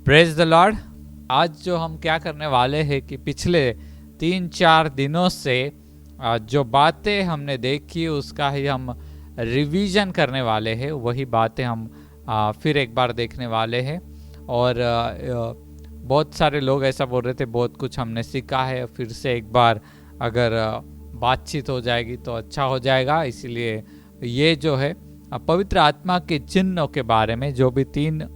Praise the Lord. आज जो हम क्या करने वाले हैं कि पिछले 3-4 दिनों से जो बातें हमने देखी उसका ही हम रिवीजन करने वाले हैं। वही बातें हम फिर एक बार देखने वाले हैं। और बहुत सारे लोग ऐसा बोल रहे थे बहुत कुछ हमने सीखा है, फिर से एक बार अगर बातचीत हो जाएगी तो अच्छा हो जाएगा। इसीलिए ये जो है पवित्र आत्मा के चिन्हों के बारे में जो भी 3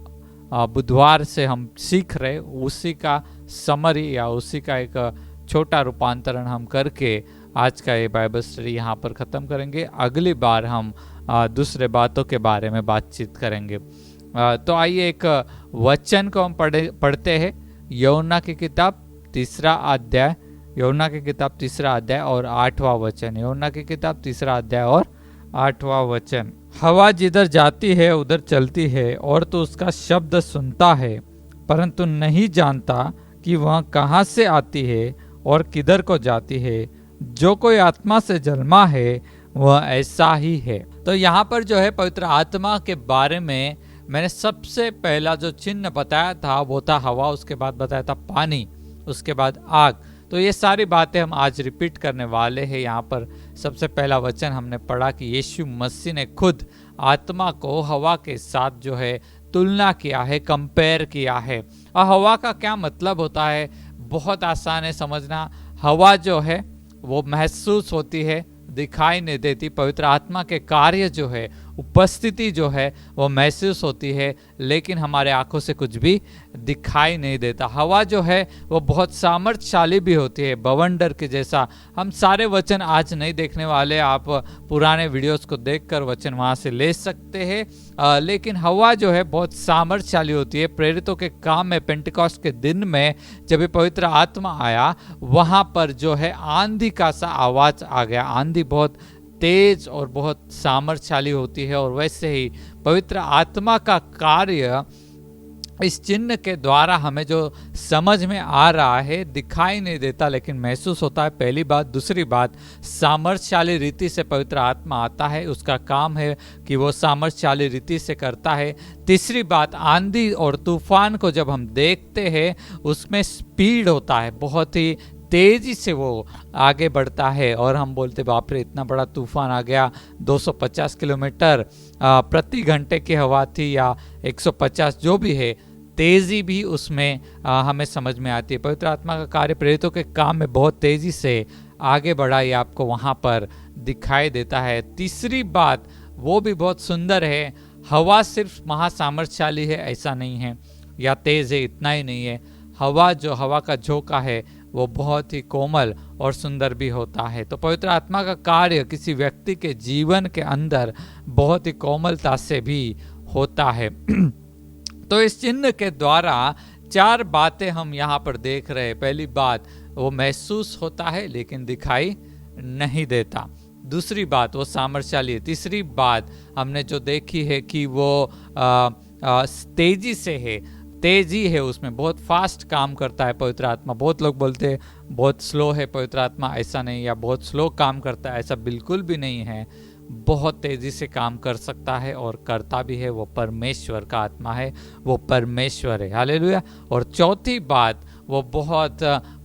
बुधवार से हम सीख रहे उसी का समरी या उसी का एक छोटा रूपांतरण हम करके आज का ये बाइबल स्टडी यहाँ पर ख़त्म करेंगे। अगली बार हम दूसरे बातों के बारे में बातचीत करेंगे। तो आइए एक वचन को हम पढ़ते हैं। यूहन्ना की किताब 3 अध्याय, यूहन्ना की किताब 3 अध्याय और 8वां वचन। यूहन्ना की किताब 3 अध्याय और 8वां वचन। हवा जिधर जाती है उधर चलती है और तो उसका शब्द सुनता है, परंतु नहीं जानता कि वह कहाँ से आती है और किधर को जाती है। जो कोई आत्मा से जन्मा है वह ऐसा ही है। तो यहाँ पर जो है पवित्र आत्मा के बारे में मैंने सबसे पहला जो चिन्ह बताया था वो था हवा, उसके बाद बताया था पानी, उसके बाद आग। तो ये सारी बातें हम आज रिपीट करने वाले हैं। यहाँ पर सबसे पहला वचन हमने पढ़ा कि यीशु मसीह ने खुद आत्मा को हवा के साथ जो है तुलना किया है, कंपेयर किया है। और हवा का क्या मतलब होता है, बहुत आसान है समझना। हवा जो है वो महसूस होती है, दिखाई नहीं देती। पवित्र आत्मा के कार्य जो है, उपस्थिति जो है वो महसूस होती है, लेकिन हमारे आंखों से कुछ भी दिखाई नहीं देता। हवा जो है वो बहुत सामर्थ्यशाली भी होती है, बवंडर के जैसा। हम सारे वचन आज नहीं देखने वाले, आप पुराने वीडियोस को देखकर वचन वहाँ से ले सकते हैं। लेकिन हवा जो है बहुत सामर्थ्यशाली होती है। प्रेरितों के काम में पेंटिकॉस्ट के दिन में जब पवित्र आत्मा आया, वहाँ पर जो है आंधी का सा आवाज आ गया। आंधी बहुत तेज और बहुत सामर्थ्यशाली होती है। और वैसे ही पवित्र आत्मा का कार्य इस चिन्ह के द्वारा हमें जो समझ में आ रहा है, दिखाई नहीं देता लेकिन महसूस होता है। पहली बात। दूसरी बात, सामर्थ्यशाली रीति से पवित्र आत्मा आता है, उसका काम है कि वो सामर्थ्यशाली रीति से करता है। तीसरी बात, आंधी और तूफान को जब हम देखते हैं उसमें स्पीड होता है, बहुत ही तेजी से वो आगे बढ़ता है। और हम बोलते बाप रे इतना बड़ा तूफान आ गया। 250 किलोमीटर प्रति घंटे की हवा थी या 150, जो भी है, तेजी भी उसमें हमें समझ में आती है। पवित्र आत्मा का कार्य प्रेरितों के काम में बहुत तेजी से आगे बढ़ा, ये आपको वहाँ पर दिखाई देता है। तीसरी बात, वो भी बहुत सुंदर है। हवा सिर्फ महासामर्थ्यशाली है ऐसा नहीं है, या तेज है इतना ही नहीं है। हवा का झोंका है वो बहुत ही कोमल और सुंदर भी होता है। तो पवित्र आत्मा का कार्य किसी व्यक्ति के जीवन के अंदर बहुत ही कोमलता से भी होता है। तो इस चिन्ह के द्वारा 4 बातें हम यहाँ पर देख रहे हैं। पहली बात, वो महसूस होता है लेकिन दिखाई नहीं देता। दूसरी बात, वो सामर्थ्यशाली है। तीसरी बात हमने जो देखी है कि वो तेजी से है, तेजी है उसमें, बहुत फास्ट काम करता है पवित्र आत्मा। बहुत लोग बोलते हैं बहुत स्लो है पवित्र आत्मा, ऐसा नहीं, या बहुत स्लो काम करता है, ऐसा बिल्कुल भी नहीं है। बहुत तेजी से काम कर सकता है और करता भी है। वो परमेश्वर का आत्मा है, वो परमेश्वर है। हालेलुया। और चौथी बात, वो बहुत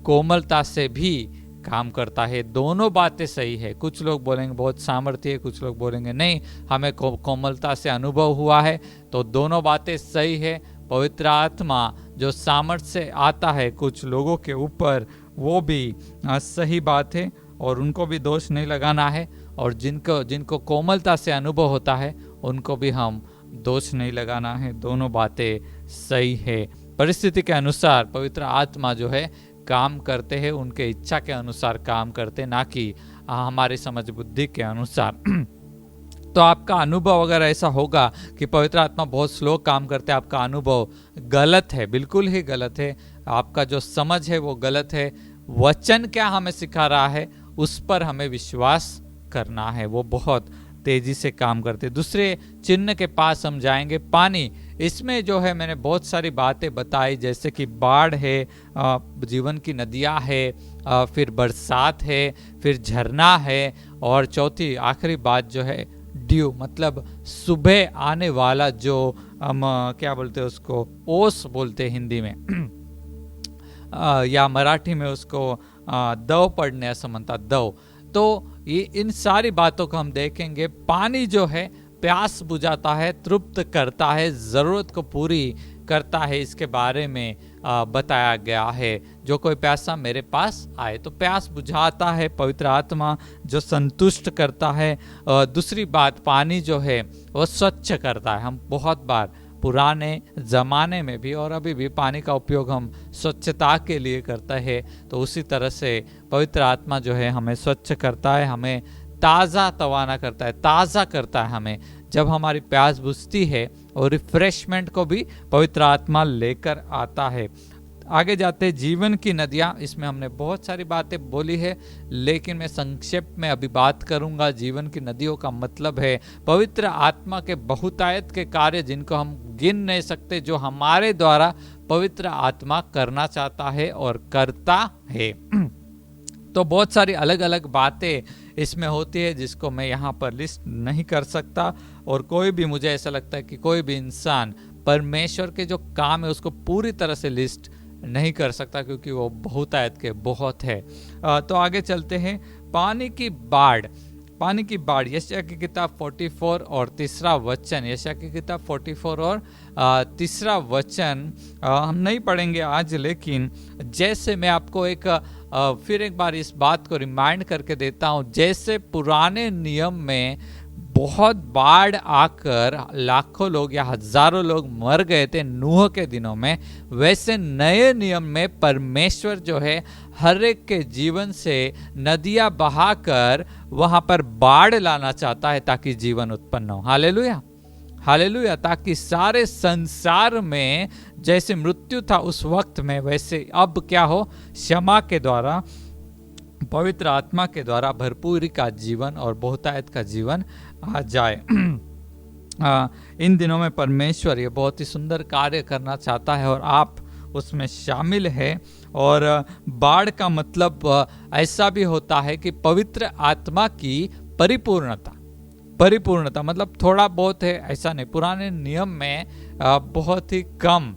कोमलता से भी काम करता है। दोनों बातें सही है। कुछ लोग बोलेंगे बहुत सामर्थ्य है, कुछ लोग बोलेंगे नहीं हमें कोमलता से अनुभव हुआ है। तो दोनों बातें सही है। पवित्र आत्मा जो सामर्थ्य से आता है कुछ लोगों के ऊपर, वो भी सही बात है और उनको भी दोष नहीं लगाना है। और जिनको कोमलता से अनुभव होता है उनको भी हम दोष नहीं लगाना है। दोनों बातें सही है। परिस्थिति के अनुसार पवित्र आत्मा जो है काम करते हैं, उनके इच्छा के अनुसार काम करते, ना कि हमारी समझ बुद्धि के अनुसार। तो आपका अनुभव अगर ऐसा होगा कि पवित्र आत्मा बहुत स्लो काम करते हैं, आपका अनुभव गलत है, बिल्कुल ही गलत है। आपका जो समझ है वो गलत है। वचन क्या हमें सिखा रहा है उस पर हमें विश्वास करना है। वो बहुत तेजी से काम करते। दूसरे चिन्ह के पास हम जाएंगे, पानी। इसमें जो है मैंने बहुत सारी बातें बताई, जैसे कि बाढ़ है, जीवन की नदियाँ है, फिर बरसात है, फिर झरना है, और चौथी आखिरी बात जो है ड्यू, मतलब सुबह आने वाला जो हम क्या बोलते हैं उसको, ओस बोलते हैं हिंदी में या मराठी में उसको दव पढ़ने असं म्हणतात, दव। तो ये इन सारी बातों को हम देखेंगे। पानी जो है प्यास बुझाता है, तृप्त करता है, ज़रूरत को पूरी करता है, इसके बारे में बताया गया है। जो कोई प्यासा मेरे पास आए, तो प्यास बुझाता है पवित्र आत्मा, जो संतुष्ट करता है। दूसरी बात, पानी जो है वो स्वच्छ करता है। हम बहुत बार पुराने ज़माने में भी और अभी भी पानी का उपयोग हम स्वच्छता के लिए करते हैं। तो उसी तरह से पवित्र आत्मा जो है हमें स्वच्छ करता है, हमें ताज़ा तवाना करता है, ताज़ा करता है हमें जब हमारी प्यास बुझती है, और रिफ्रेशमेंट को भी पवित्र आत्मा लेकर आता है। आगे जाते जीवन की नदियाँ, इसमें हमने बहुत सारी बातें बोली है, लेकिन मैं संक्षेप में अभी बात करूंगा। जीवन की नदियों का मतलब है पवित्र आत्मा के बहुतायत के कार्य, जिनको हम गिन नहीं सकते, जो हमारे द्वारा पवित्र आत्मा करना चाहता है और करता है। तो बहुत सारी अलग अलग बातें इसमें होती है, जिसको मैं यहाँ पर लिस्ट नहीं कर सकता। और कोई भी, मुझे ऐसा लगता है कि कोई भी इंसान परमेश्वर के जो काम है उसको पूरी तरह से लिस्ट नहीं कर सकता, क्योंकि वो बहुतायत के बहुत है। तो आगे चलते हैं। पानी की बाढ़, पानी की बाढ़, यशायाह की किताब 44 और तीसरा वचन, यशायाह की किताब 44 और तीसरा वचन हम नहीं पढ़ेंगे आज, लेकिन जैसे मैं आपको फिर एक बार इस बात को रिमाइंड करके देता हूँ, जैसे पुराने नियम में बहुत बाढ़ आकर लाखों लोग या हजारों लोग मर गए थे नूह के दिनों में, वैसे नए नियम में परमेश्वर जो है हर एक के जीवन से नदियां बहाकर वहां पर बाढ़ लाना चाहता है, ताकि जीवन उत्पन्न हो। Hallelujah, hallelujah. ताकि सारे संसार में जैसे मृत्यु था उस वक्त में, वैसे अब क्या हो, क्षमा के द्वारा, पवित्र आत्मा के द्वारा भरपूरी का जीवन और बहुतायत का जीवन आ जाए। इन दिनों में परमेश्वर ये बहुत ही सुंदर कार्य करना चाहता है, और आप उसमें शामिल है। और बाढ़ का मतलब ऐसा भी होता है कि पवित्र आत्मा की परिपूर्णता, परिपूर्णता मतलब थोड़ा बहुत है ऐसा नहीं। पुराने नियम में बहुत ही कम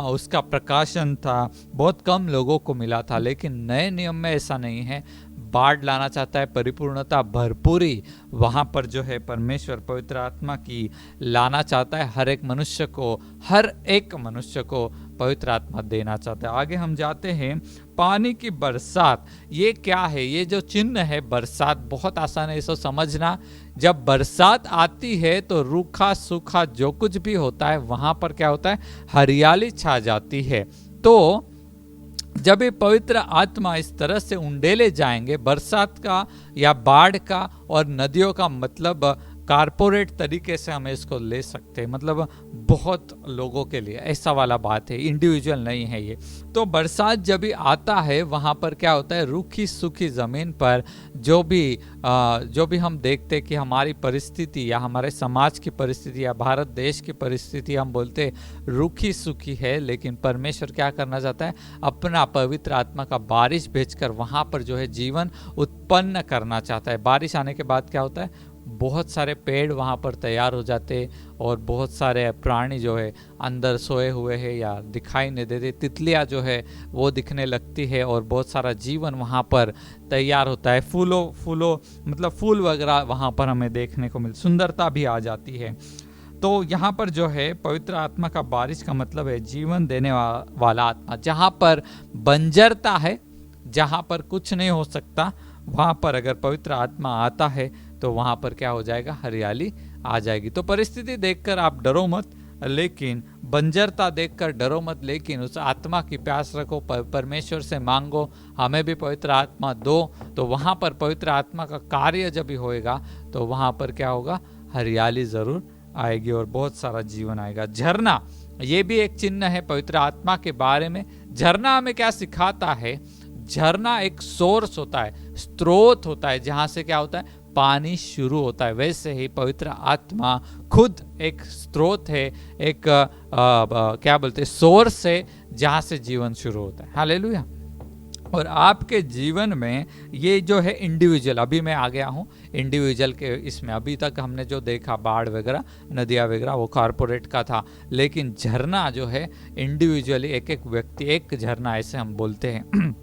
उसका प्रकाशन था, बहुत कम लोगों को मिला था, लेकिन नए नियम में ऐसा नहीं है। बाढ़ लाना चाहता है, परिपूर्णता, भरपूरी वहां पर जो है परमेश्वर पवित्र आत्मा की लाना चाहता है। हर एक मनुष्य को, हर एक मनुष्य को पवित्र आत्मा देना चाहता है। आगे हम जाते हैं। पानी की बरसात, ये क्या है? ये जो चिन्ह है बरसात, बहुत आसान है इसको समझना। जब बरसात आती है तो रूखा सूखा जो कुछ भी होता है वहां पर क्या होता है, हरियाली छा जाती है। तो जब ये पवित्र आत्मा इस तरह से उंडेले जाएंगे, बरसात का या बाढ़ का और नदियों का मतलब कारपोरेट तरीके से हमें इसको ले सकते हैं, मतलब बहुत लोगों के लिए ऐसा वाला बात है, इंडिविजुअल नहीं है ये। तो बरसात जब भी आता है वहाँ पर क्या होता है, रूखी सूखी ज़मीन पर जो भी हम देखते कि हमारी परिस्थिति या हमारे समाज की परिस्थिति या भारत देश की परिस्थिति हम बोलते रूखी सूखी है, लेकिन परमेश्वर क्या करना चाहता है, अपना पवित्र आत्मा का बारिश भेजकर वहाँ पर जो है जीवन उत्पन्न करना चाहता है। बारिश आने के बाद क्या होता है, बहुत सारे पेड़ वहाँ पर तैयार हो जाते और बहुत सारे प्राणी जो है अंदर सोए हुए हैं या दिखाई नहीं देते, तितलियाँ जो है वो दिखने लगती है और बहुत सारा जीवन वहाँ पर तैयार होता है। फूलों मतलब फूल वगैरह वहाँ पर हमें देखने को सुंदरता भी आ जाती है। तो यहाँ पर जो है पवित्र आत्मा का बारिश का मतलब है जीवन देने वाला आत्मा। जहाँ पर बंजरता है, जहाँ पर कुछ नहीं हो सकता, वहाँ पर अगर पवित्र आत्मा आता है तो वहाँ पर क्या हो जाएगा, हरियाली आ जाएगी। तो परिस्थिति देखकर आप डरो मत, लेकिन बंजरता देखकर डरो मत, लेकिन उस आत्मा की प्यास रखो, परमेश्वर से मांगो हमें भी पवित्र आत्मा दो। तो वहाँ पर पवित्र आत्मा का कार्य जब भी होएगा तो वहाँ पर क्या होगा, हरियाली ज़रूर आएगी और बहुत सारा जीवन आएगा। झरना, ये भी एक चिन्ह है पवित्र आत्मा के बारे में। झरना हमें क्या सिखाता है, झरना एक सोर्स होता है, स्रोत होता है, जहाँ से क्या होता है, पानी शुरू होता है। वैसे ही पवित्र आत्मा खुद एक स्रोत है, एक क्या बोलते हैं, सोर्स है, जहाँ से जीवन शुरू होता है। हालेलुया। और आपके जीवन में ये जो है इंडिविजुअल, अभी मैं आ गया हूँ इंडिविजुअल के इसमें। अभी तक हमने जो देखा बाढ़ वगैरह, नदियाँ वगैरह, वो कॉरपोरेट का था, लेकिन झरना जो है इंडिविजुअली, एक एक व्यक्ति एक झरना ऐसे हम बोलते हैं।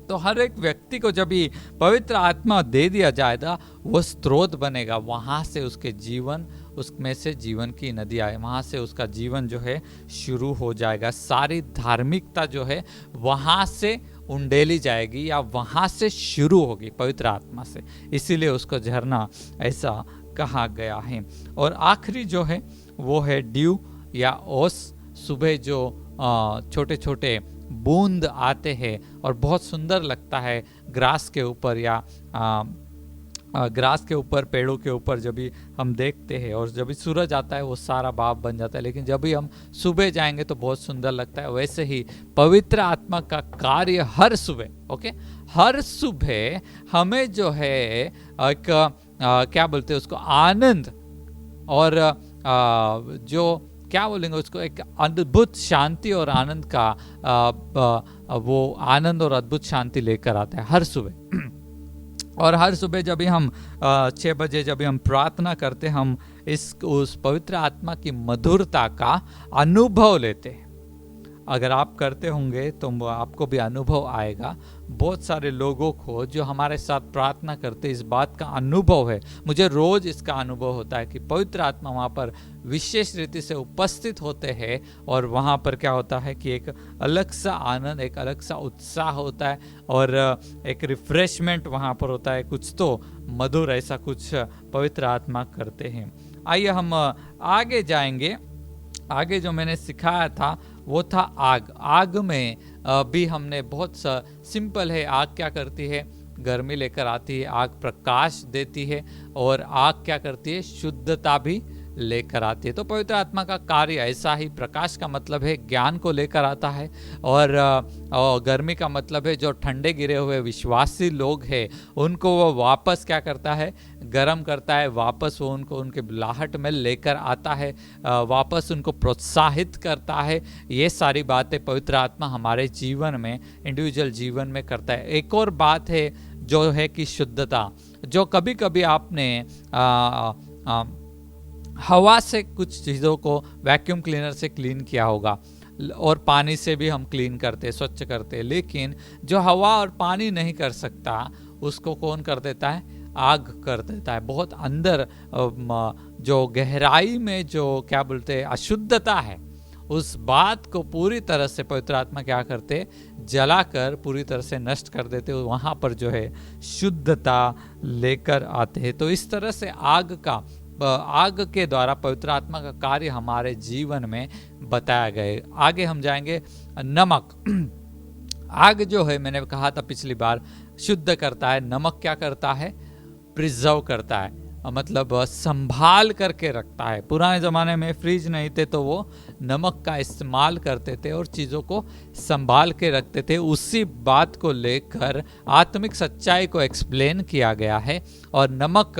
तो हर एक व्यक्ति को जब ये पवित्र आत्मा दे दिया जाएगा, वो स्रोत बनेगा, वहाँ से उसके जीवन, उसमें से जीवन की नदी आए, वहाँ से उसका जीवन जो है शुरू हो जाएगा। सारी धार्मिकता जो है वहाँ से उंडेली जाएगी या वहाँ से शुरू होगी, पवित्र आत्मा से। इसीलिए उसको झरना ऐसा कहा गया है। और आखिरी जो है वो है ड्यू या ओस। सुबह जो छोटे छोटे बूंद आते हैं और बहुत सुंदर लगता है ग्रास के ऊपर या ग्रास के ऊपर, पेड़ों के ऊपर जब भी हम देखते हैं, और जब भी सूरज आता है वो सारा बाप बन जाता है, लेकिन जब भी हम सुबह जाएंगे तो बहुत सुंदर लगता है। वैसे ही पवित्र आत्मा का कार्य हर सुबह, ओके, हर सुबह हमें जो है एक क्या बोलते हैं उसको, आनंद और जो क्या बोलेंगे उसको, एक अद्भुत शांति और आनंद का वो आनंद और अद्भुत शांति लेकर आता है हर सुबह। और हर सुबह जब भी हम 6 बजे जब भी हम प्रार्थना करते, हम उस पवित्र आत्मा की मधुरता का अनुभव लेते हैं। अगर आप करते होंगे तो आपको भी अनुभव आएगा। बहुत सारे लोगों को जो हमारे साथ प्रार्थना करते, इस बात का अनुभव है, मुझे रोज इसका अनुभव होता है कि पवित्र आत्मा वहाँ पर विशेष रीति से उपस्थित होते हैं, और वहाँ पर क्या होता है कि एक अलग सा आनंद, एक अलग सा उत्साह होता है, और एक रिफ्रेशमेंट वहाँ पर होता है। कुछ तो मधुर ऐसा कुछ पवित्र आत्मा करते हैं। आइए हम आगे जाएंगे। आगे जो मैंने सिखाया था वो था आग। आग में भी हमने बहुत सिंपल है, आग क्या करती है, गर्मी लेकर आती है, आग प्रकाश देती है, और आग क्या करती है, शुद्धता भी लेकर आती है। तो पवित्र आत्मा का कार्य ऐसा ही, प्रकाश का मतलब है ज्ञान को लेकर आता है, और गर्मी का मतलब है जो ठंडे गिरे हुए विश्वासी लोग हैं उनको वो वापस क्या करता है, गर्म करता है, वापस वो उनको उनके बुलाहट में लेकर आता है, वापस उनको प्रोत्साहित करता है। ये सारी बातें पवित्र आत्मा हमारे जीवन में, इंडिविजुअल जीवन में करता है। एक और बात है जो है कि शुद्धता, जो कभी कभी आपने हवा से कुछ चीज़ों को वैक्यूम क्लीनर से क्लीन किया होगा, और पानी से भी हम क्लीन करते, स्वच्छ करते, लेकिन जो हवा और पानी नहीं कर सकता उसको कौन कर देता है, आग कर देता है। बहुत अंदर जो गहराई में जो क्या बोलते हैं अशुद्धता है, उस बात को पूरी तरह से पवित्र आत्मा क्या करते, जलाकर पूरी तरह से नष्ट कर देते, वहाँ पर जो है शुद्धता लेकर आते हैं। तो इस तरह से आग के द्वारा पवित्र आत्मा का कार्य हमारे जीवन में बताया गया। आगे हम जाएंगे नमक। आग जो है, मैंने कहा था पिछली बार, शुद्ध करता है। नमक क्या करता है, प्रिजर्व करता है, मतलब संभाल करके रखता है। पुराने ज़माने में फ्रिज नहीं थे तो वो नमक का इस्तेमाल करते थे और चीज़ों को संभाल के रखते थे। उसी बात को लेकर आत्मिक सच्चाई को एक्सप्लेन किया गया है। और नमक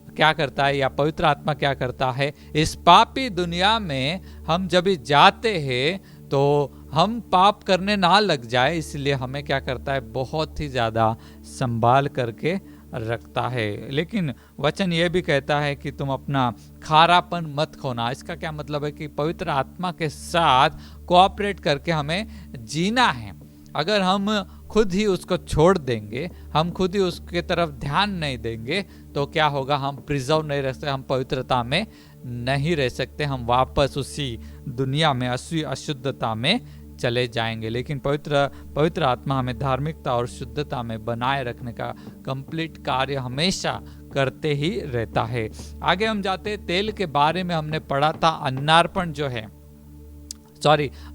क्या करता है, या पवित्र आत्मा क्या करता है, इस पापी दुनिया में हम जब जाते हैं तो हम पाप करने ना लग जाए, इसलिए हमें क्या करता है, बहुत ही ज़्यादा संभाल करके रखता है। लेकिन वचन ये भी कहता है कि तुम अपना खारापन मत खोना। इसका क्या मतलब है कि पवित्र आत्मा के साथ कोऑपरेट करके हमें जीना है। अगर हम खुद ही उसको छोड़ देंगे, हम खुद ही उसके तरफ ध्यान नहीं देंगे, तो क्या होगा, हम प्रिजर्व नहीं रह सकते, हम पवित्रता में नहीं रह सकते, हम वापस उसी दुनिया में, उसी अशुद्धता में चले जाएंगे। लेकिन पवित्र आत्मा हमें धार्मिकता और शुद्धता में बनाए रखने का कंप्लीट कार्य हमेशा करते ही रहता है। आगे हम जाते हैं, तेल के बारे में हमने पढ़ा था। अन्नार्पण जो है,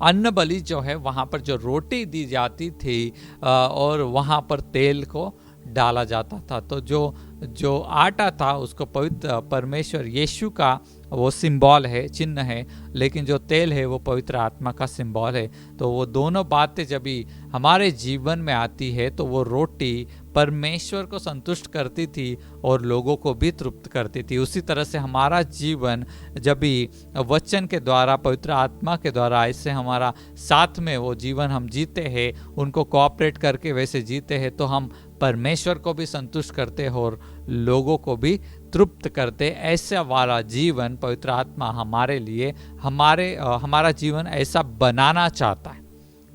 अन्न बलि जो है, वहाँ पर जो रोटी दी जाती थी और वहाँ पर तेल को डाला जाता था। तो जो आटा था उसको पवित्र परमेश्वर यीशु का वो सिंबल है, चिन्ह है, लेकिन जो तेल है वो पवित्र आत्मा का सिंबल है। तो वो दोनों बातें जब भी हमारे जीवन में आती है तो वो रोटी परमेश्वर को संतुष्ट करती थी और लोगों को भी तृप्त करती थी। उसी तरह से हमारा जीवन जब भी वचन के द्वारा, पवित्र आत्मा के द्वारा ऐसे हमारा साथ में वो जीवन हम जीते हैं, उनको कोऑपरेट करके वैसे जीते हैं, तो हम परमेश्वर को भी संतुष्ट करते हैं और लोगों को भी तृप्त करते। ऐसा वाला जीवन पवित्र आत्मा हमारे लिए, हमारा जीवन ऐसा बनाना चाहता है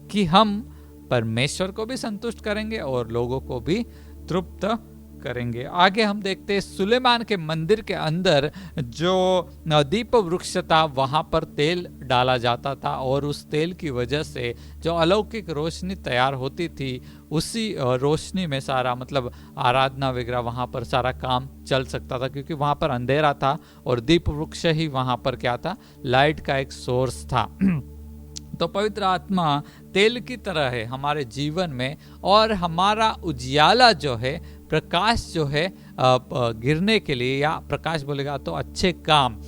कि हम परमेश्वर को भी संतुष्ट करेंगे और लोगों को भी तृप्त करेंगे। आगे हम देखते हैं सुलेमान के मंदिर के अंदर जो दीप वृक्ष था, वहां पर तेल डाला जाता था और उस तेल की वजह से जो अलौकिक रोशनी तैयार होती थी, उसी रोशनी में सारा मतलब आराधना वगैरह वहां पर सारा काम चल सकता था, क्योंकि वहां पर अंधेरा था और दीप वृक्ष ही वहां पर क्या था, लाइट का एक सोर्स था। तो पवित्र आत्मा तेल की तरह है हमारे जीवन में, और हमारा उजियाला जो है, प्रकाश जो है गिरने के लिए, या प्रकाश बोलेगा तो अच्छे काम,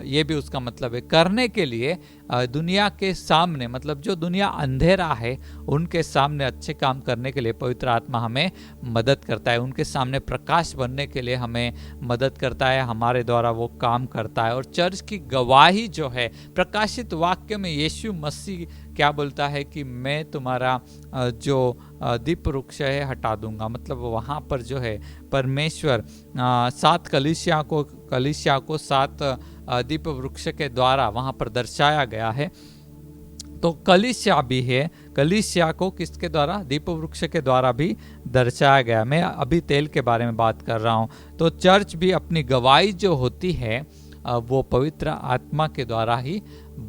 ये भी उसका मतलब है, करने के लिए दुनिया के सामने, मतलब जो दुनिया अंधेरा है उनके सामने अच्छे काम करने के लिए पवित्र आत्मा हमें मदद करता है, उनके सामने प्रकाश बनने के लिए हमें मदद करता है, हमारे द्वारा वो काम करता है। और चर्च की गवाही जो है, प्रकाशित वाक्य में यीशु मसीह क्या बोलता है कि मैं तुम्हारा जो दीप वृक्ष है हटा दूंगा, मतलब वहाँ पर जो है परमेश्वर 7 कलीसिया को 7 दीप वृक्ष के द्वारा वहाँ पर दर्शाया गया है। तो कलीसिया भी है, कलीसिया को किसके द्वारा, दीप वृक्ष के द्वारा भी दर्शाया गया। मैं अभी तेल के बारे में बात कर रहा हूँ। तो चर्च भी अपनी गवाही जो होती है वो पवित्र आत्मा के द्वारा ही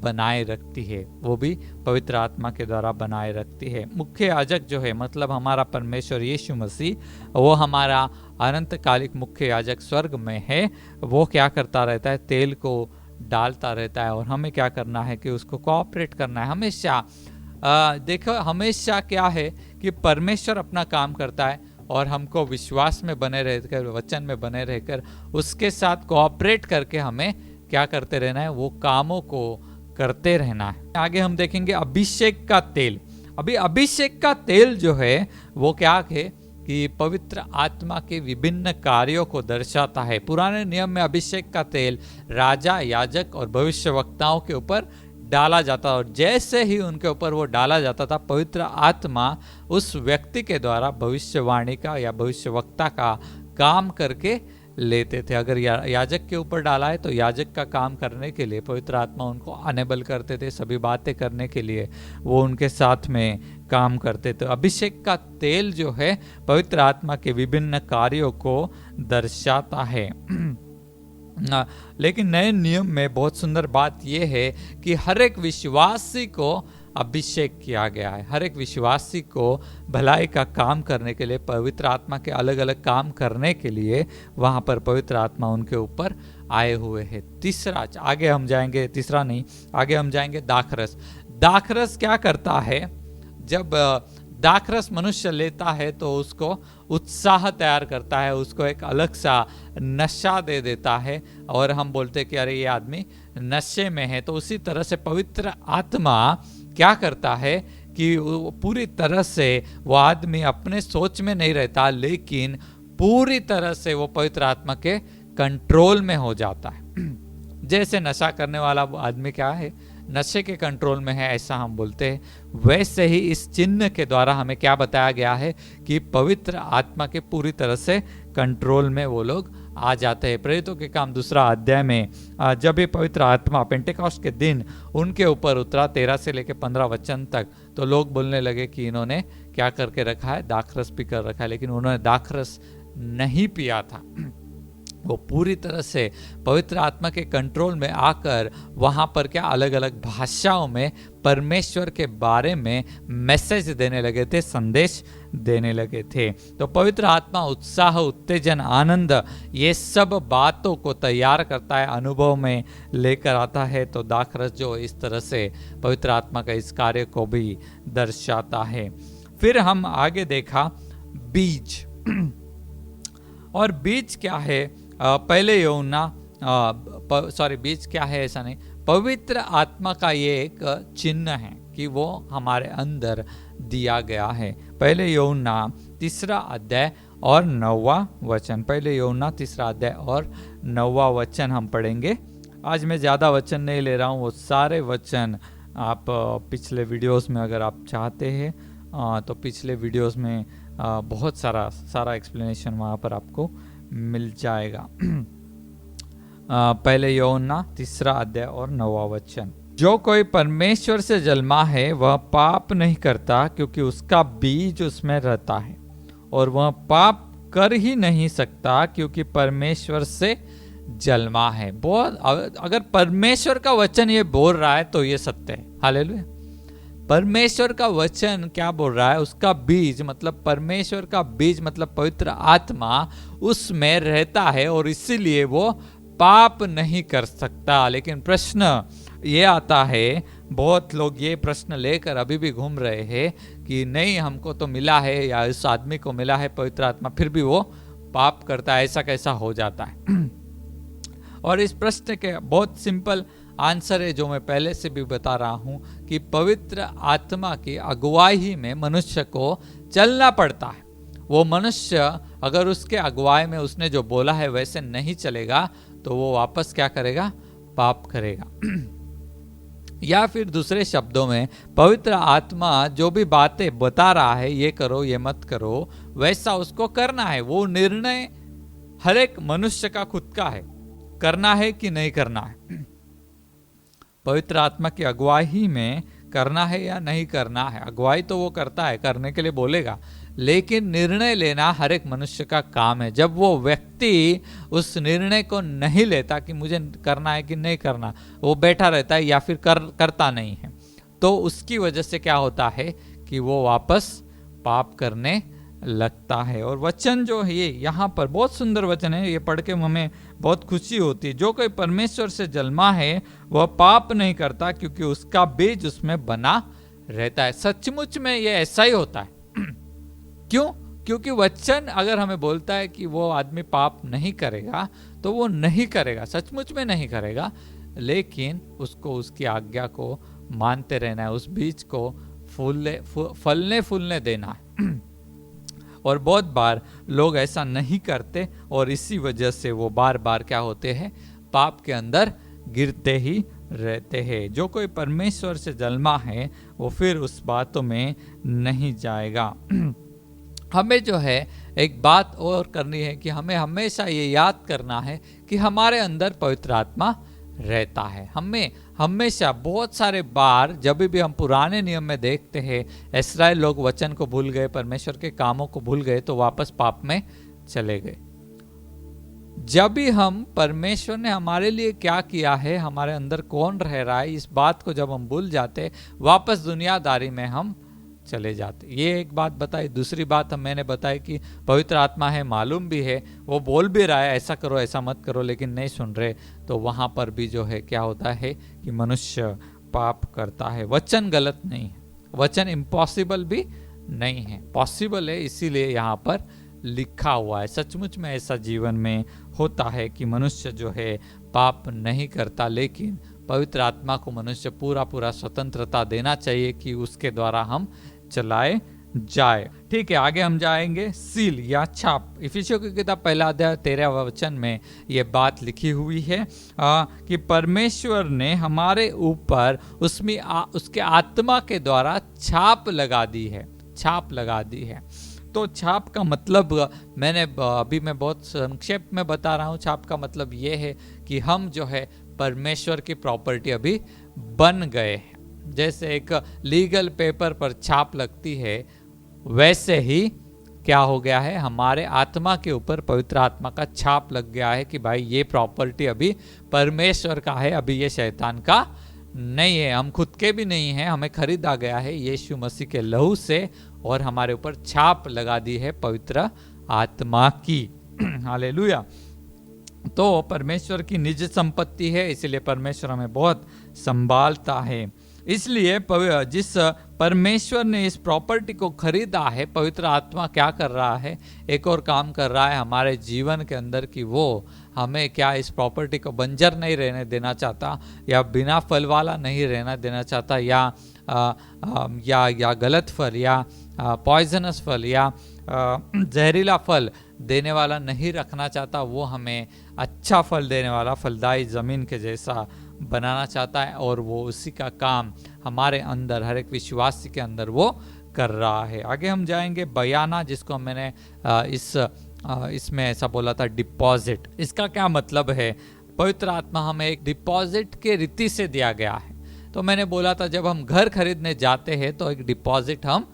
बनाए रखती है, वो भी पवित्र आत्मा के द्वारा बनाए रखती है। मुख्य याजक जो है, मतलब हमारा परमेश्वर यीशु मसीह, वो हमारा अनंतकालिक मुख्य याजक स्वर्ग में है। वो क्या करता रहता है, तेल को डालता रहता है, और हमें क्या करना है कि उसको कोऑपरेट करना है हमेशा। देखो हमेशा क्या है कि परमेश्वर अपना काम करता है और हमको विश्वास में बने रहकर, वचन में बने रहकर उसके साथ कोऑपरेट करके हमें क्या करते रहना है, वो कामों को करते रहना है। आगे हम देखेंगे अभिषेक का तेल। अभी अभिषेक का तेल जो है वो क्या है कि पवित्र आत्मा के विभिन्न कार्यों को दर्शाता है। पुराने नियम में अभिषेक का तेल राजा, याजक और भविष्यवक्ताओं के ऊपर डाला जाता, और जैसे ही उनके ऊपर वो डाला जाता था, पवित्र आत्मा उस व्यक्ति के द्वारा भविष्यवाणी का या भविष्यवक्ता का काम करके लेते थे। अगर याजक के ऊपर डाला है तो याजक का काम करने के लिए पवित्र आत्मा उनको अनेबल करते थे, सभी बातें करने के लिए वो उनके साथ में काम करते थे। अभिषेक का तेल जो है पवित्र आत्मा के विभिन्न कार्यों को दर्शाता है। लेकिन नए नियम में बहुत सुंदर बात यह है कि हर एक विश्वासी को अभिषेक किया गया है। हर एक विश्वासी को भलाई का काम करने के लिए, पवित्र आत्मा के अलग अलग काम करने के लिए वहां पर पवित्र आत्मा उनके ऊपर आए हुए हैं। तीसरा, आगे हम जाएंगे, तीसरा नहीं, आगे हम जाएंगे दाखरस। दाखरस क्या करता है, जब दाखरस मनुष्य लेता है तो उसको उत्साह तैयार करता है, उसको एक अलग सा नशा दे देता है, और हम बोलते हैं कि अरे ये आदमी नशे में है। तो उसी तरह से पवित्र आत्मा क्या करता है कि पूरी तरह से वो आदमी अपने सोच में नहीं रहता, लेकिन पूरी तरह से वो पवित्र आत्मा के कंट्रोल में हो जाता है। जैसे नशा करने वाला आदमी क्या है, नशे के कंट्रोल में है, ऐसा हम बोलते हैं। वैसे ही इस चिन्ह के द्वारा हमें क्या बताया गया है कि पवित्र आत्मा के पूरी तरह से कंट्रोल में वो लोग आ जाते हैं। प्रेरितों के काम 2 अध्याय में जब ये पवित्र आत्मा पेंटेकोस्ट के दिन उनके ऊपर उतरा, 13 से लेकर 15 वचन तक, तो लोग बोलने लगे कि इन्होंने क्या करके रखा है, दाखरस पी कर रखा है। लेकिन उन्होंने दाखरस नहीं पिया था। वो पूरी तरह से पवित्र आत्मा के कंट्रोल में आकर वहाँ पर क्या अलग अलग भाषाओं में परमेश्वर के बारे में मैसेज देने लगे थे, संदेश देने लगे थे। तो पवित्र आत्मा उत्साह, उत्तेजन, आनंद, ये सब बातों को तैयार करता है, अनुभव में लेकर आता है। तो दाखरस जो इस तरह से पवित्र आत्मा का इस कार्य को भी दर्शाता है। फिर हम आगे देखा बीज। और बीज क्या है, पहले यूहन्ना बीज क्या है ऐसा नहीं, पवित्र आत्मा का ये एक चिन्ह है कि वो हमारे अंदर दिया गया है। पहले यूहन्ना 3 अध्याय और 9वां वचन। पहले यूहन्ना 3 अध्याय और 9वां वचन हम पढ़ेंगे। आज मैं ज़्यादा वचन नहीं ले रहा हूँ, वो सारे वचन आप पिछले वीडियोस में अगर आप चाहते हैं तो पिछले वीडियोस में बहुत सारा एक्सप्लेनेशन वहाँ पर आपको मिल जाएगा। पहले यूहन्ना 3 अध्याय और 9वां वचन। जो कोई परमेश्वर से जन्मा है वह पाप नहीं करता, क्योंकि उसका बीज उसमें रहता है, और वह पाप कर ही नहीं सकता क्योंकि परमेश्वर से जन्मा है। बहुत, अगर परमेश्वर का वचन ये बोल रहा है तो ये सत्य है। हालेलुया। परमेश्वर का वचन क्या बोल रहा है? उसका बीज मतलब परमेश्वर का बीज मतलब पवित्र आत्मा उसमें रहता है और इसीलिए वो पाप नहीं कर सकता। लेकिन प्रश्न ये आता है, बहुत लोग ये प्रश्न लेकर अभी भी घूम रहे हैं कि नहीं, हमको तो मिला है या इस आदमी को मिला है पवित्र आत्मा, फिर भी वो पाप करता है, ऐसा कैसा हो जाता है? और इस प्रश्न के बहुत सिंपल आंसर है जो मैं पहले से भी बता रहा हूं कि पवित्र आत्मा की अगुवाई में मनुष्य को चलना पड़ता है। वो मनुष्य अगर उसके अगुवाई में उसने जो बोला है वैसे नहीं चलेगा तो वो वापस क्या करेगा? पाप करेगा। या फिर दूसरे शब्दों में पवित्र आत्मा जो भी बातें बता रहा है, ये करो ये मत करो, वैसा उसको करना है। वो निर्णय हर एक मनुष्य का खुद का है, करना है कि नहीं करना है। पवित्र आत्मा की अगुवाई में करना है या नहीं करना है। अगुवाई तो वो करता है, करने के लिए बोलेगा, लेकिन निर्णय लेना हर एक मनुष्य का काम है। जब वो व्यक्ति उस निर्णय को नहीं लेता कि मुझे करना है कि नहीं करना, वो बैठा रहता है या फिर करता नहीं है, तो उसकी वजह से क्या होता है कि वो वापस पाप करने लगता है। और वचन जो है ये यहाँ पर बहुत सुंदर वचन है, ये पढ़ के हमें बहुत खुशी होती है। जो कोई परमेश्वर से जन्मा है वह पाप नहीं करता, क्योंकि उसका बीज उसमें बना रहता है। सचमुच में ये ऐसा ही होता है। क्यों? क्योंकि वचन अगर हमें बोलता है कि वो आदमी पाप नहीं करेगा तो वो नहीं करेगा, सचमुच में नहीं करेगा, लेकिन उसको उसकी आज्ञा को मानते रहना है, उस बीज को फलने फूलने देना है। और बहुत बार लोग ऐसा नहीं करते और इसी वजह से वो बार बार क्या होते हैं? पाप के अंदर गिरते ही रहते हैं। जो कोई परमेश्वर से जन्मा है वो फिर उस बातों में नहीं जाएगा। हमें जो है एक बात और करनी है कि हमें हमेशा ये याद करना है कि हमारे अंदर पवित्र आत्मा रहता है। हमें हमेशा बहुत सारे बार जब भी हम पुराने नियम में देखते हैं इस्राएल लोग वचन को भूल गए, परमेश्वर के कामों को भूल गए तो वापस पाप में चले गए। जब भी हम परमेश्वर ने हमारे लिए क्या किया है, हमारे अंदर कौन रह रहा है, इस बात को जब हम भूल जाते वापस दुनियादारी में हम चले जाते। ये एक बात बताई। दूसरी बात मैंने बताई कि पवित्र आत्मा है, मालूम भी है, वो बोल भी रहा है ऐसा करो ऐसा मत करो, लेकिन नहीं सुन रहे, तो वहां पर भी जो है क्या होता है कि मनुष्य पाप करता है। वचन गलत नहीं है, वचन इम्पॉसिबल भी नहीं है, पॉसिबल है, इसीलिए यहाँ पर लिखा हुआ है। सचमुच में ऐसा जीवन में होता है कि मनुष्य जो है पाप नहीं करता, लेकिन पवित्र आत्मा को मनुष्य पूरा स्वतंत्रता देना चाहिए कि उसके द्वारा हम चलाए जाए। ठीक है, आगे हम जाएंगे। सील या छाप। इफिसियों की किताब 1 अध्याय 13वें वचन में ये बात लिखी हुई है कि परमेश्वर ने हमारे ऊपर उसके आत्मा के द्वारा छाप लगा दी है, छाप लगा दी है। तो छाप का मतलब अभी मैं बहुत संक्षेप में बता रहा हूँ। छाप का मतलब ये है कि हम जो है परमेश्वर की प्रॉपर्टी अभी बन गए हैं। जैसे एक लीगल पेपर पर छाप लगती है, वैसे ही क्या हो गया है, हमारे आत्मा के ऊपर पवित्र आत्मा का छाप लग गया है कि भाई ये प्रॉपर्टी अभी परमेश्वर का है, अभी ये शैतान का नहीं है, हम खुद के भी नहीं है, हमें खरीदा गया है यीशु मसीह के लहू से, और हमारे ऊपर छाप लगा दी है पवित्र आत्मा की। हालेलुया। तो परमेश्वर की निज संपत्ति है, इसलिए परमेश्वर हमें बहुत संभालता है। इसलिए जिस परमेश्वर ने इस प्रॉपर्टी को खरीदा है, पवित्र आत्मा क्या कर रहा है, एक और काम कर रहा है हमारे जीवन के अंदर कि वो हमें क्या इस प्रॉपर्टी को बंजर नहीं रहने देना चाहता, या बिना फल वाला नहीं रहना देना चाहता, या गलत फल या पॉइजनस फल या जहरीला फल देने वाला नहीं रखना चाहता, वो हमें अच्छा फल देने वाला फलदायी ज़मीन के जैसा बनाना चाहता है, और वो उसी का काम हमारे अंदर, हर एक विश्वासी के अंदर वो कर रहा है। आगे हम जाएंगे बयाना, जिसको मैंने इसमें ऐसा बोला था डिपॉजिट। इसका क्या मतलब है? पवित्र आत्मा हमें एक डिपॉजिट के रीति से दिया गया है। तो मैंने बोला था जब हम घर खरीदने जाते हैं तो एक डिपॉजिट हम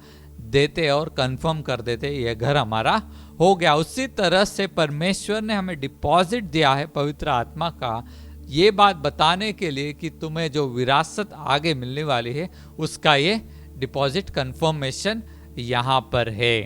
देते और कंफर्म कर देते ये घर हमारा हो गया। उसी तरह से परमेश्वर ने हमें डिपॉजिट दिया है पवित्र आत्मा का, ये बात बताने के लिए कि तुम्हें जो विरासत आगे मिलने वाली है उसका ये डिपॉजिट कंफर्मेशन यहाँ पर है।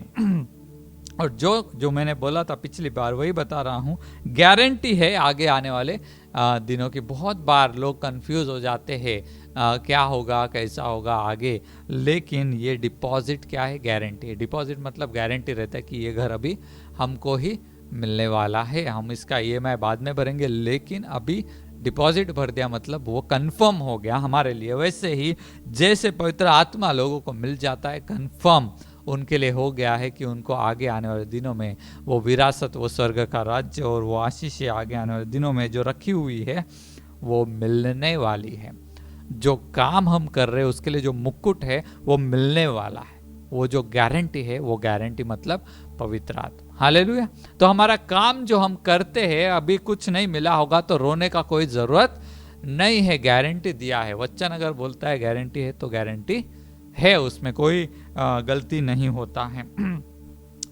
और जो मैंने बोला था पिछली बार वही बता रहा हूँ, गारंटी है आगे आने वाले दिनों की। बहुत बार लोग कंफ्यूज हो जाते हैं क्या होगा, कैसा होगा आगे, लेकिन ये डिपॉजिट क्या है? गारंटी है। डिपॉजिट मतलब गारंटी रहता है कि ये घर अभी हमको ही मिलने वाला है, हम इसका EMI बाद में भरेंगे, लेकिन अभी डिपॉजिट भर दिया मतलब वो कंफर्म हो गया हमारे लिए। वैसे ही जैसे पवित्र आत्मा लोगों को मिल जाता है, कंफर्म उनके लिए हो गया है कि उनको आगे आने वाले दिनों में वो विरासत, वो स्वर्ग का राज्य और वो आशीष आगे आने वाले दिनों में जो रखी हुई है वो मिलने वाली है। जो काम हम कर रहे हैं उसके लिए जो मुकुट है वो मिलने वाला है। वो जो गारंटी है, वो गारंटी मतलब पवित्र आत्मा। हालेलुया। तो हमारा काम जो हम करते हैं, अभी कुछ नहीं मिला होगा तो रोने का कोई जरूरत नहीं है, गारंटी दिया है। वचन अगर बोलता है गारंटी है तो गारंटी है, उसमें कोई गलती नहीं होता है।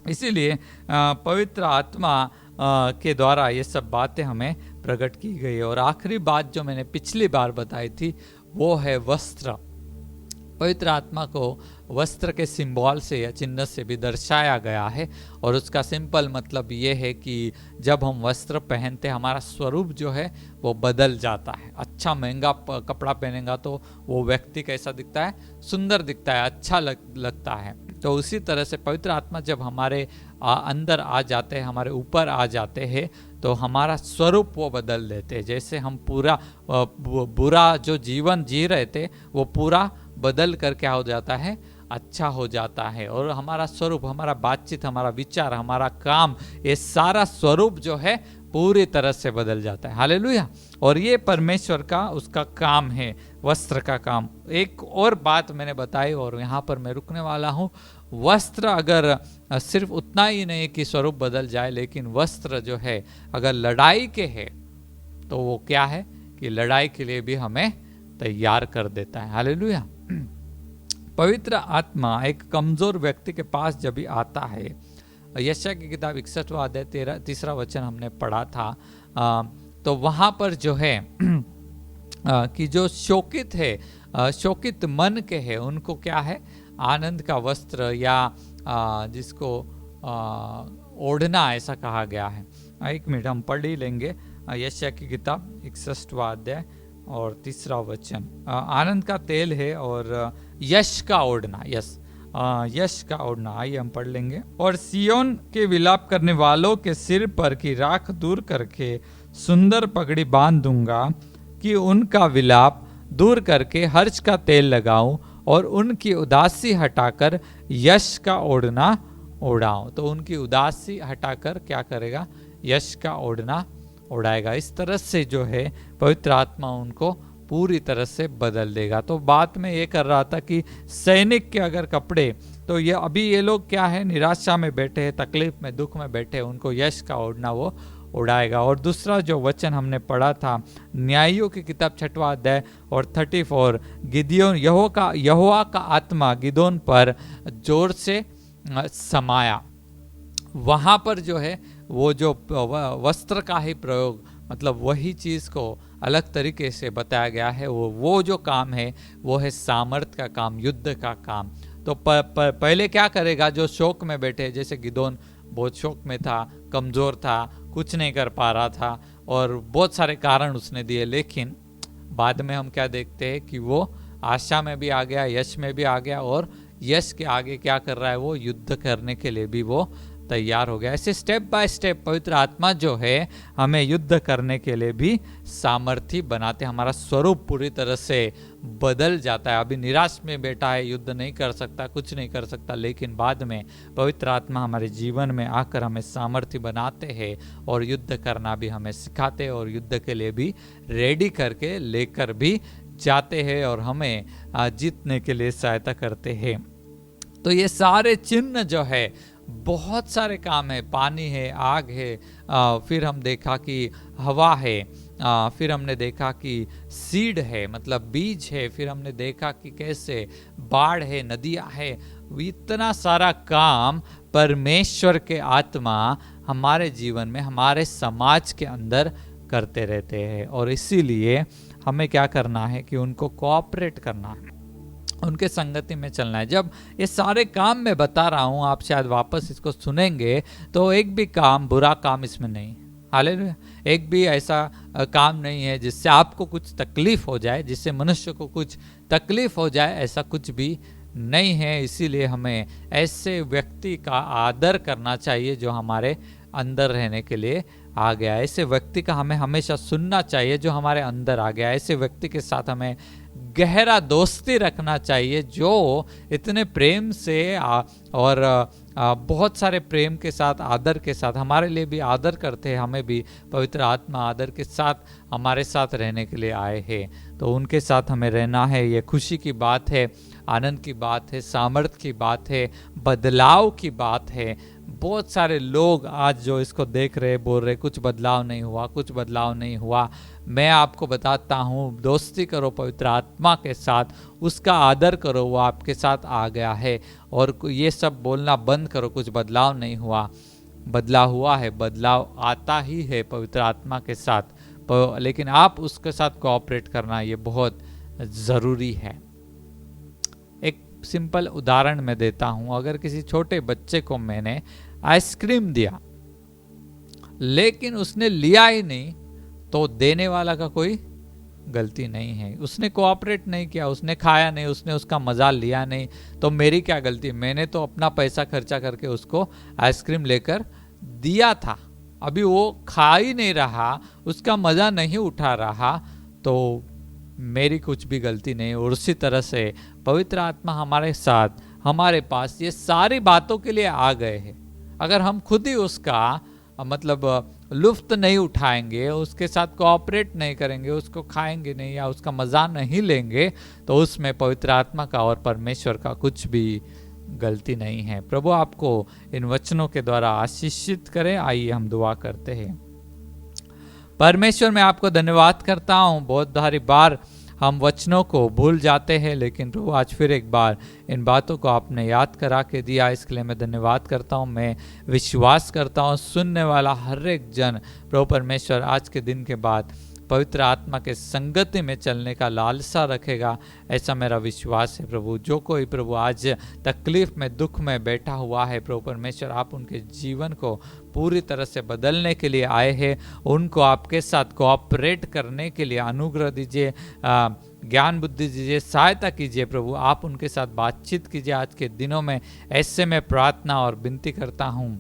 इसीलिए पवित्र आत्मा के द्वारा ये सब बातें हमें प्रकट की गई। और आखिरी बात जो मैंने पिछली बार बताई थी वो है वस्त्र। पवित्र आत्मा को वस्त्र के सिंबल से या चिन्ह से भी दर्शाया गया है, और उसका सिंपल मतलब ये है कि जब हम वस्त्र पहनते हमारा स्वरूप जो है वो बदल जाता है। अच्छा महंगा कपड़ा पहनेगा तो वो व्यक्ति कैसा दिखता है? सुंदर दिखता है, अच्छा लगता है। तो उसी तरह से पवित्र आत्मा जब हमारे अंदर आ जाते हैं, हमारे ऊपर आ जाते हैं, तो हमारा स्वरूप वो बदल देते हैं। जैसे हम पूरा बुरा जो जीवन जी रहे थे वो पूरा बदल कर क्या हो जाता है? अच्छा हो जाता है। और हमारा स्वरूप, हमारा बातचीत, हमारा विचार, हमारा काम, ये सारा स्वरूप जो है पूरी तरह से बदल जाता है। हालेलुया। और ये परमेश्वर का उसका काम है, वस्त्र का काम। एक और बात मैंने बताई और यहाँ पर मैं रुकने वाला हूँ। वस्त्र अगर सिर्फ उतना ही नहीं कि स्वरूप बदल जाए, लेकिन वस्त्र जो है अगर लड़ाई के है तो वो क्या है कि लड़ाई के लिए भी हमें तैयार कर देता है। हालेलुया। पवित्र आत्मा एक कमजोर व्यक्ति के पास जब भी आता है, यशायाह की किताब 61वां अध्याय 3 वचन हमने पढ़ा था, तो वहां पर जो है कि जो शोकित है, शोकित मन के है, उनको क्या है? आनंद का वस्त्र या जिसको ओढ़ना ऐसा कहा गया है। एक मिनट हम पढ़ ही लेंगे। यशायाह की किताब 61वां अध्याय और 3 वचन। आनंद का तेल है और यश का ओढ़ना, यश का ओढ़ना। आइए हम पढ़ लेंगे। और सियोन के विलाप करने वालों के सिर पर की राख दूर करके सुंदर पगड़ी बांध दूंगा, कि उनका विलाप दूर करके हर्ष का तेल लगाऊं और उनकी उदासी हटाकर यश का ओढ़ना ओढ़ाऊं। तो उनकी उदासी हटाकर क्या करेगा? यश का ओढ़ना उड़ाएगा। इस तरह से जो है पवित्र आत्मा उनको पूरी तरह से बदल देगा। तो बात में ये कर रहा था कि सैनिक के अगर कपड़े, तो ये अभी ये लोग क्या है? निराशा में बैठे हैं, तकलीफ में, दुख में बैठे हैं, उनको यश का ओढ़ना वो उड़ाएगा। और दूसरा जो वचन हमने पढ़ा था न्यायियों की किताब 6वां अध्याय और 34, गिदोन, यहोवा का आत्मा गिदोन पर जोर से समाया। वहां पर जो है वो जो वस्त्र का ही प्रयोग, मतलब वही चीज को अलग तरीके से बताया गया है। वो जो काम है वो है सामर्थ का काम, युद्ध का काम। तो पहले क्या करेगा? जो शोक में बैठे, जैसे गिदोन बहुत शोक में था, कमजोर था, कुछ नहीं कर पा रहा था और बहुत सारे कारण उसने दिए, लेकिन बाद में हम क्या देखते हैं कि वो आशा में भी आ गया, यश में भी आ गया, और यश के आगे क्या कर रहा है? वो युद्ध करने के लिए भी वो तैयार हो गया। ऐसे स्टेप बाय स्टेप पवित्र आत्मा जो है हमें युद्ध करने के लिए भी सामर्थ्य बनाते, हमारा स्वरूप पूरी तरह से बदल जाता है। अभी निराश में बैठा है, युद्ध नहीं कर सकता, कुछ नहीं कर सकता, लेकिन बाद में पवित्र आत्मा हमारे जीवन में आकर हमें सामर्थ्य बनाते हैं और युद्ध करना भी हमें सिखाते हैं और युद्ध के लिए भी रेडी करके लेकर भी जाते हैं और हमें जीतने के लिए सहायता करते हैं। तो ये सारे चिन्ह जो है, बहुत सारे काम है, पानी है, आग है, फिर हम देखा कि हवा है, फिर हमने देखा कि सीड है मतलब बीज है, फिर हमने देखा कि कैसे बाढ़ है, नदियाँ है। इतना सारा काम परमेश्वर के आत्मा हमारे जीवन में, हमारे समाज के अंदर करते रहते हैं और इसीलिए हमें क्या करना है कि उनको कोऑपरेट करना है, उनके संगति में चलना है। जब ये सारे काम मैं बता रहा हूँ, आप शायद वापस इसको सुनेंगे तो एक भी काम, बुरा काम इसमें नहीं, हालेलुया, एक भी ऐसा काम नहीं है जिससे आपको कुछ तकलीफ हो जाए, जिससे मनुष्य को कुछ तकलीफ हो जाए, ऐसा कुछ भी नहीं है। इसीलिए हमें ऐसे व्यक्ति का आदर करना चाहिए जो हमारे अंदर रहने के लिए आ गया। ऐसे व्यक्ति का हमें हमेशा सुनना चाहिए जो हमारे अंदर आ गया। ऐसे व्यक्ति के साथ हमें गहरा दोस्ती रखना चाहिए जो इतने प्रेम से और बहुत सारे प्रेम के साथ, आदर के साथ हमारे लिए भी आदर करते हैं। हमें भी पवित्र आत्मा आदर के साथ हमारे साथ रहने के लिए आए हैं, तो उनके साथ हमें रहना है। ये खुशी की बात है, आनंद की बात है, सामर्थ्य की बात है, बदलाव की बात है। बहुत सारे लोग आज जो इसको देख रहे बोल रहे कुछ बदलाव नहीं हुआ, कुछ बदलाव नहीं हुआ। मैं आपको बताता हूँ, दोस्ती करो पवित्र आत्मा के साथ, उसका आदर करो, वो आपके साथ आ गया है। और ये सब बोलना बंद करो कुछ बदलाव नहीं हुआ। बदलाव हुआ है, बदलाव आता ही है पवित्र आत्मा के साथ, लेकिन आप उसके साथ कोऑपरेट करना ये बहुत ज़रूरी है। एक सिंपल उदाहरण मैं देता हूँ। अगर किसी छोटे बच्चे को मैंने आइसक्रीम दिया लेकिन उसने लिया ही नहीं, तो देने वाला का कोई गलती नहीं है। उसने कोऑपरेट नहीं किया, उसने खाया नहीं, उसने उसका मजा लिया नहीं, तो मेरी क्या गलती? मैंने तो अपना पैसा खर्चा करके उसको आइसक्रीम लेकर दिया था। अभी वो खा ही नहीं रहा, उसका मजा नहीं उठा रहा, तो मेरी कुछ भी गलती नहीं। और उसी तरह से पवित्र आत्मा हमारे साथ, हमारे पास ये सारी बातों के लिए आ गए हैं। अगर हम खुद ही उसका मतलब लुफ्त नहीं उठाएंगे, उसके साथ कोऑपरेट नहीं करेंगे, उसको खाएंगे नहीं या उसका मजा नहीं लेंगे, तो उसमें पवित्र आत्मा का और परमेश्वर का कुछ भी गलती नहीं है। प्रभु आपको इन वचनों के द्वारा आशीषित करे। आइए हम दुआ करते हैं। परमेश्वर, मैं आपको धन्यवाद करता हूँ। बहुत सारी बार हम वचनों को भूल जाते हैं, लेकिन प्रभु आज फिर एक बार इन बातों को आपने याद करा के दिया, इसके लिए मैं धन्यवाद करता हूँ। मैं विश्वास करता हूँ सुनने वाला हर एक जन प्रभु परमेश्वर आज के दिन के बाद पवित्र आत्मा के संगति में चलने का लालसा रखेगा, ऐसा मेरा विश्वास है। प्रभु जो कोई प्रभु आज तकलीफ में, दुख में बैठा हुआ है, प्रभु परमेश्वर आप उनके जीवन को पूरी तरह से बदलने के लिए आए हैं। उनको आपके साथ कोऑपरेट करने के लिए अनुग्रह दीजिए, ज्ञान बुद्धि दीजिए, सहायता कीजिए। प्रभु आप उनके साथ बातचीत कीजिए आज के दिनों में, ऐसे मैं प्रार्थना और विनती करता हूँ।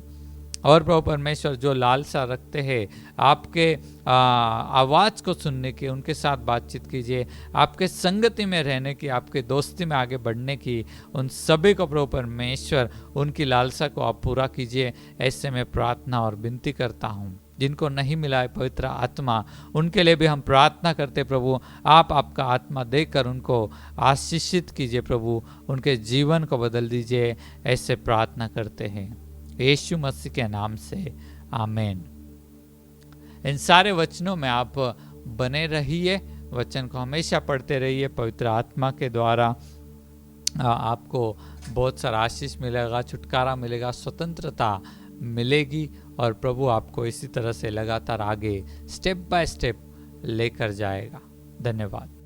और प्रभु परमेश्वर जो लालसा रखते हैं आपके आवाज़ को सुनने की, उनके साथ बातचीत कीजिए, आपके संगति में रहने की, आपके दोस्ती में आगे बढ़ने की, उन सभी को प्रभु परमेश्वर उनकी लालसा को आप पूरा कीजिए, ऐसे मैं प्रार्थना और विनती करता हूँ। जिनको नहीं मिला है पवित्र आत्मा, उनके लिए भी हम प्रार्थना करते प्रभु, आप आपका आत्मा देकर उनको आशीषित कीजिए प्रभु, उनके जीवन को बदल दीजिए, ऐसे प्रार्थना करते हैं यीशु मसीह के नाम से, आमीन। इन सारे वचनों में आप बने रहिए, वचन को हमेशा पढ़ते रहिए। पवित्र आत्मा के द्वारा आपको बहुत सारा आशीष मिलेगा, छुटकारा मिलेगा, स्वतंत्रता मिलेगी और प्रभु आपको इसी तरह से लगातार आगे स्टेप बाय स्टेप लेकर जाएगा। धन्यवाद।